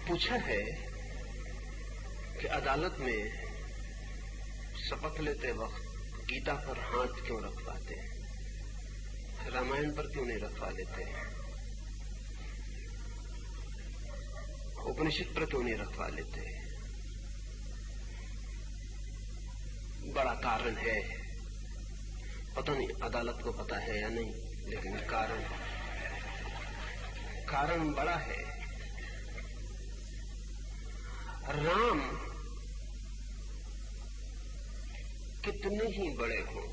पूछा है कि अदालत में शपथ लेते वक्त गीता पर हाथ क्यों रखवाते हैं, रामायण पर क्यों नहीं रखवा लेते, उपनिषद पर क्यों नहीं रखवा लेते। बड़ा कारण है, पता नहीं अदालत को पता है या नहीं, लेकिन कारण बड़ा है। राम कितने ही बड़े हों,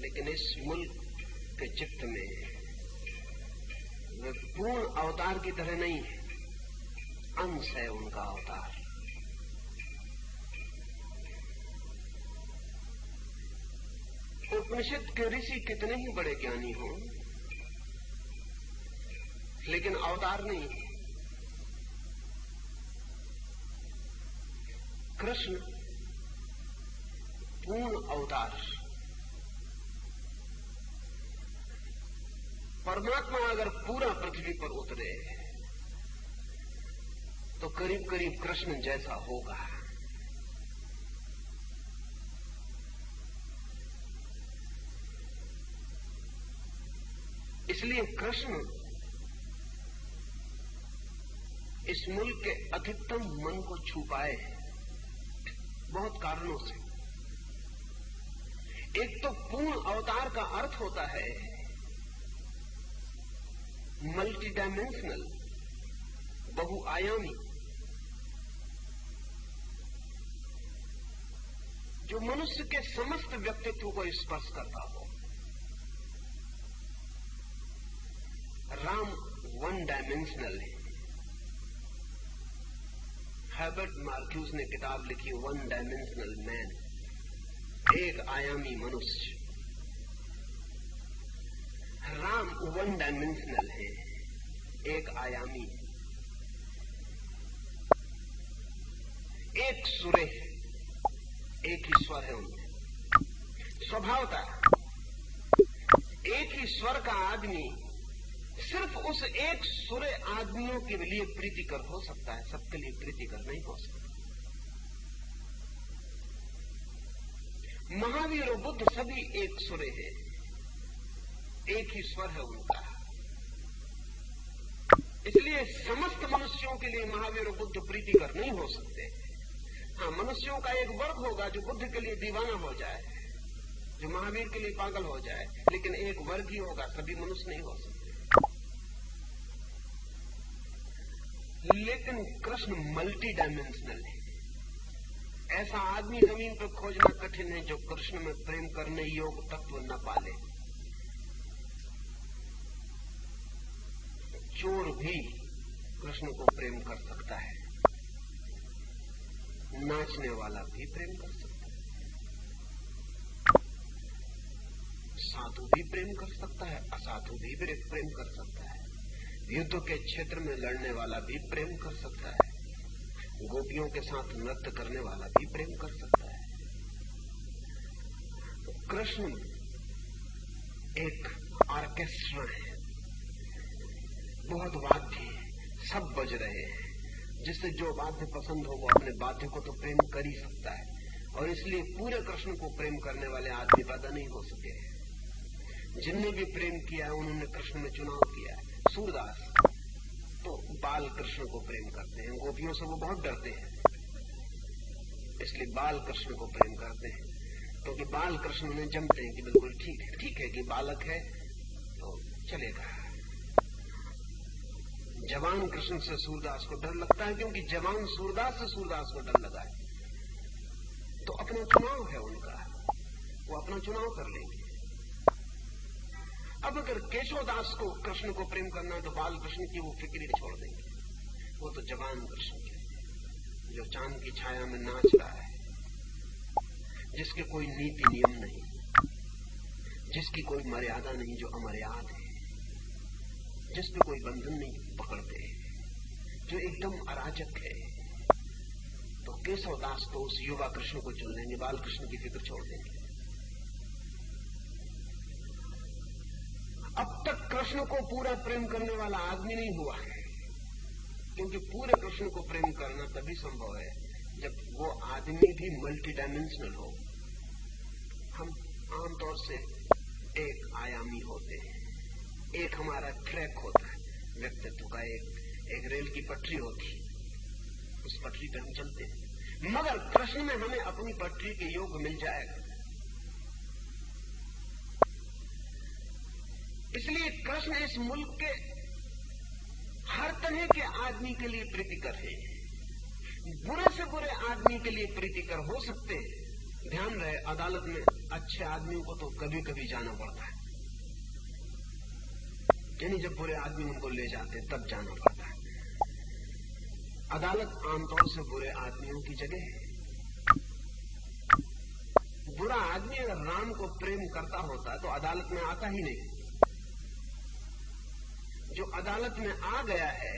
लेकिन इस मुल्क के चित्त में वे पूर्ण अवतार की तरह नहीं है, अंश है उनका अवतार। उपनिषद के ऋषि कितने ही बड़े ज्ञानी हों, लेकिन अवतार नहीं। कृष्ण पूर्ण अवतार। परमात्मा अगर पूरा पृथ्वी पर उतरे तो करीब करीब कृष्ण जैसा होगा। इसलिए कृष्ण इस मुल्क के अधिकतम मन को छुपाए हैं, बहुत कारणों से। एक तो पूर्ण अवतार का अर्थ होता है मल्टी डायमेंशनल, बहुआयामी, जो मनुष्य के समस्त व्यक्तित्व को स्पर्श करता हो। राम वन डायमेंशनल है। हर्बर्ट मार्क्यूज ने किताब लिखी वन डायमेंशनल मैन, एक आयामी मनुष्य। राम वन डायमेंशनल है, एक आयामी, एक सुरे, एक ही स्वर है उनमें। स्वभावता एक ही स्वर का आदमी सिर्फ उस एक सुरे आदमियों के लिए प्रीतिकर हो सकता है, सबके लिए प्रीतिकर नहीं हो सकता। महावीर और बुद्ध सभी एक सुरे हैं, एक ही स्वर है उनका। इसलिए समस्त मनुष्यों के लिए महावीर और बुद्ध प्रीतिकर नहीं हो सकते। हाँ, मनुष्यों का एक वर्ग होगा जो बुद्ध के लिए दीवाना हो जाए, जो महावीर के लिए पागल हो जाए, लेकिन एक वर्ग ही होगा, सभी मनुष्य नहीं हो सकते। लेकिन कृष्ण मल्टी डायमेंशनल है। ऐसा आदमी जमीन पर खोजना कठिन है जो कृष्ण में प्रेम करने योग्य तत्व न पाले। चोर भी कृष्ण को प्रेम कर सकता है, नाचने वाला भी प्रेम कर सकता है, साधु भी प्रेम कर सकता है, असाधु भी प्रेम कर सकता है, युद्ध के क्षेत्र में लड़ने वाला भी प्रेम कर सकता है, गोपियों के साथ नृत्य करने वाला भी प्रेम कर सकता है। तो कृष्ण एक ऑर्केस्ट्रा है, बहुत वाद्य है, सब बज रहे हैं। जिससे जो वाद्य पसंद हो वो अपने वाद्य को तो प्रेम कर ही सकता है, और इसलिए पूरे कृष्ण को प्रेम करने वाले आदमी पैदा नहीं हो सके। जिनने भी प्रेम किया है उन्होंने कृष्ण में चुनाव किया है। सूरदास तो बाल कृष्ण को प्रेम करते हैं, गोपियों से वो बहुत डरते हैं, इसलिए बाल कृष्ण को प्रेम करते हैं, क्योंकि तो बाल कृष्ण उन्हें जमते हैं कि बिल्कुल ठीक है कि बालक है तो चलेगा। जवान कृष्ण से सूरदास को डर लगता है, क्योंकि जवान सूरदास से सूरदास को डर लगा है। तो अपना चुनाव है उनका, वो अपना चुनाव कर लेंगे। अब अगर केशवदास को कृष्ण को प्रेम करना है तो बाल कृष्ण की वो फिक्र ही छोड़ देंगे। वो तो जवान कृष्ण के जो चांद की छाया में नाच रहा है, जिसके कोई नीति नियम नहीं, जिसकी कोई मर्यादा नहीं, जो अमर्याद है, जिस पे कोई बंधन नहीं पकड़ते, जो एकदम अराजक है। तो केशवदास तो उस युवा कृष्ण को चुन लेंगे, बाल कृष्ण की फिक्र छोड़ देंगे। अब तक कृष्ण को पूरा प्रेम करने वाला आदमी नहीं हुआ है, क्योंकि पूरे कृष्ण को प्रेम करना तभी संभव है जब वो आदमी भी मल्टी डायमेंशनल हो। हम आमतौर से एक आयामी होते हैं, एक हमारा ट्रैक होता है व्यक्तित्व का, एक रेल की पटरी होती, उस पटरी पे हम चलते हैं। मगर कृष्ण में हमें अपनी पटरी के योग मिल जाएगा। इसलिए कृष्ण इस मुल्क के हर तरह के आदमी के लिए प्रीतिकर है, बुरे से बुरे आदमी के लिए प्रीतिकर हो सकते हैं। ध्यान रहे, अदालत में अच्छे आदमियों को तो कभी कभी जाना पड़ता है, यानी जब बुरे आदमी उनको ले जाते तब जाना पड़ता है। अदालत आमतौर से बुरे आदमियों की जगह है। बुरा आदमी अगर राम को प्रेम करता होता तो अदालत में आता ही नहीं। जो अदालत में आ गया है,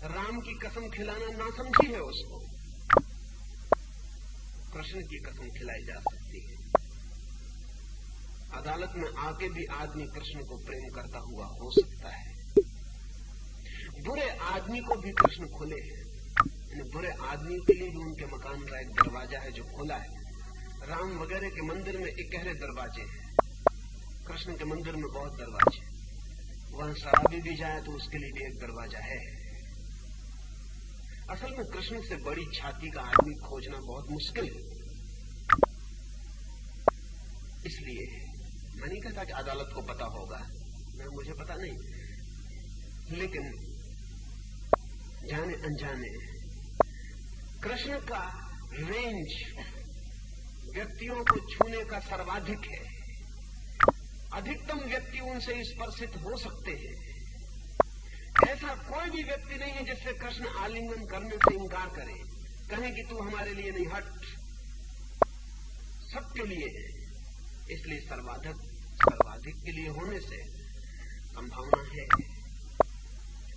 राम की कसम खिलाना नासमझी है उसको। कृष्ण की कसम खिलाई जा सकती है। अदालत में आके भी आदमी कृष्ण को प्रेम करता हुआ हो सकता है। बुरे आदमी को भी कृष्ण खुले हैं, बुरे आदमी के लिए भी उनके मकान का एक दरवाजा है जो खुला है। राम वगैरह के मंदिर में इकहरे दरवाजे हैं, कृष्ण के मंदिर में बहुत दरवाजे। वहां शराबी भी जाए तो उसके लिए भी एक दरवाजा है। असल में कृष्ण से बड़ी छाती का आदमी खोजना बहुत मुश्किल है। इसलिए मैं नहीं कहता कि अदालत को पता होगा, मुझे पता नहीं, लेकिन जाने अनजाने कृष्ण का रेंज व्यक्तियों को छूने का सर्वाधिक है। अधिकतम व्यक्ति उनसे स्पर्शित हो सकते हैं। ऐसा कोई भी व्यक्ति नहीं है जिससे कृष्ण आलिंगन करने से इनकार करे, कहें कि तू हमारे लिए नहीं, हट, सबके लिए है। इसलिए सर्वाधिक के लिए होने से संभावना है।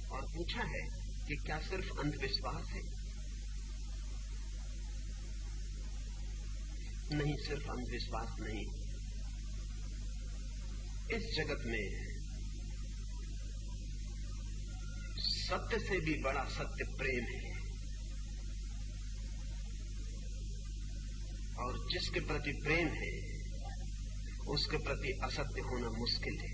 और पूछा है कि क्या सिर्फ अंधविश्वास है? नहीं, सिर्फ अंधविश्वास नहीं। इस जगत में सत्य से भी बड़ा सत्य प्रेम है, और जिसके प्रति प्रेम है उसके प्रति असत्य होना मुश्किल है।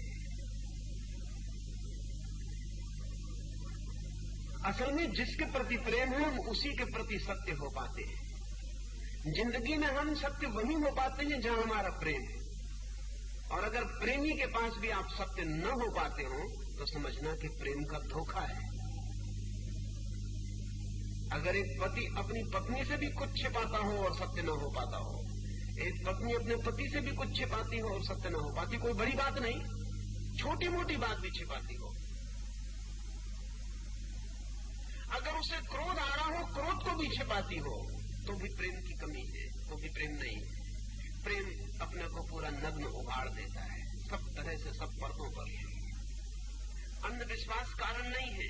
असल में जिसके प्रति प्रेम है हम उसी के प्रति सत्य हो पाते हैं। जिंदगी में हम सत्य वही हो पाते हैं जहां हमारा प्रेम है। और अगर प्रेमी के पास भी आप सत्य न हो पाते हो तो समझना कि प्रेम का धोखा है। अगर एक पति अपनी पत्नी से भी कुछ छिपाता हो और सत्य न हो पाता हो, एक पत्नी अपने पति से भी कुछ छिपाती हो और सत्य न हो पाती, कोई बड़ी बात नहीं, छोटी मोटी बात भी छिपाती हो, अगर उसे क्रोध आ रहा हो क्रोध को भी छिपाती हो, तो भी प्रेम की कमी है, तो भी प्रेम नहीं। प्रेम अपने को पूरा नग्न उगाड़ देता है, सब तरह से, सब पर्दों पर। अंधविश्वास कारण नहीं है।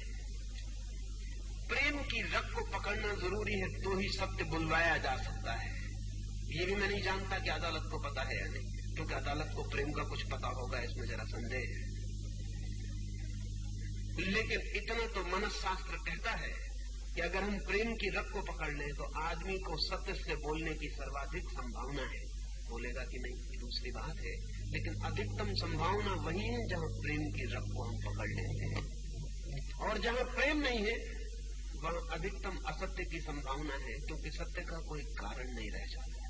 प्रेम की रग को पकड़ना जरूरी है, तो ही सत्य बुलवाया जा सकता है। ये भी मैं नहीं जानता कि अदालत को पता है या नहीं, क्योंकि अदालत को प्रेम का कुछ पता होगा इसमें जरा संदेह है। लेकिन इतना तो मनस्शास्त्र कहता है कि अगर हम प्रेम की रग को पकड़ लें तो आदमी को सत्य से बोलने की सर्वाधिक संभावना है। बोलेगा कि नहीं, दूसरी बात है, लेकिन अधिकतम संभावना वही है जहां प्रेम की रग को हम पकड़ लेते हैं। और जहां प्रेम नहीं है वहां अधिकतम असत्य की संभावना है, क्योंकि सत्य का कोई कारण नहीं रह जाता।